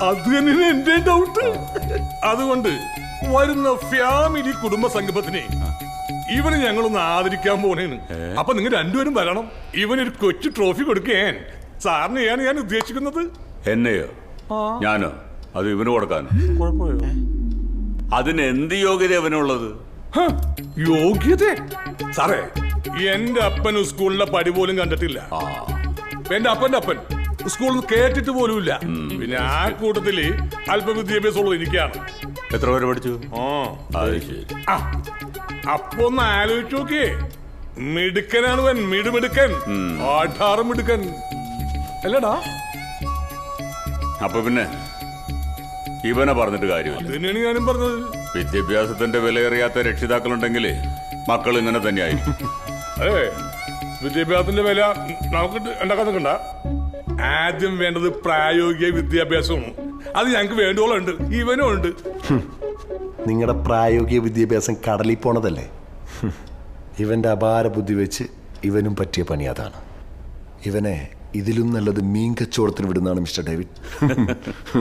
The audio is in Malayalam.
അത് തന്നെയാണ് എന്റെ ഡൗട്ട്. അതുകൊണ്ട് വരുന്ന ഫാമിലി കുടുംബ സംഗമത്തിനെ ഇവന് ഞങ്ങളൊന്ന് ആദരിക്കാൻ പോണേന്ന്. അപ്പൊ നിങ്ങൾ രണ്ടുപേരും വരണം. ഇവനൊരു കൊച്ചു ട്രോഫി കൊടുക്കാൻ സാറിനെയാണ് ഞാൻ ഉദ്ദേശിക്കുന്നത്. എന്നെയോ? ഞാനോ? അത് ഇവന് കൊടുക്കാൻ? കുഴപ്പമില്ല. അതിന് എന്ത് യോഗ്യത അവനുള്ളത്? യോഗ്യത? സാറേ, എന്റെ അപ്പൻ സ്കൂളിലെ പടി പോലും കണ്ടിട്ടില്ല. എന്റെ അപ്പന്റെ അപ്പൻ സ്കൂളിൽ കേട്ടിട്ട് പോലുമില്ല. പിന്നെ ആ കൂട്ടത്തില് അല്പ വിദ്യാഭ്യാസമുള്ളത് എനിക്കാണ്. എത്ര പേര് പഠിച്ചു? അത് ശരി. അപ്പൊ ഒന്ന് ആലോചിച്ച് നോക്കിയേ. മിടുക്കനാണ് വൻ, മിടുമിടുക്കൻ, ആഠാറ് മിടുക്കൻ അല്ലടാ. അപ്പൊ പിന്നെ ഇവനെ പറഞ്ഞിട്ട് കാര്യമില്ല. തന്നെയാണ് ഞാനും പറഞ്ഞത്. വിദ്യാഭ്യാസത്തിന്റെ വിലയേറിയാത്ത രക്ഷിതാക്കളുണ്ടെങ്കിൽ മക്കൾ ഇങ്ങനെ തന്നെയായിരിക്കും. അതെ, വിദ്യാഭ്യാസത്തിന്റെ വില നമുക്ക് ഉണ്ടാക്കാൻ നിൽക്കണ്ട. ആദ്യം വേണ്ടത് പ്രായോഗിക വിദ്യാഭ്യാസമാണ്. അത് ഞങ്ങൾക്ക് വേണ്ടോളം ഉണ്ട്, ഇവനും ഉണ്ട്. നിങ്ങളുടെ പ്രായോഗിക വിദ്യാഭ്യാസം കടലിൽ പോണതല്ലേ? ഇവന്റെ അപാര ബുദ്ധി വെച്ച് ഇവനും പറ്റിയ പണി അതാണ്. ഇവനെ ഇതിലും നല്ലത് മീൻ കച്ചവടത്തിന് വിടുന്നതാണ് മിസ്റ്റർ ഡേവിഡ്.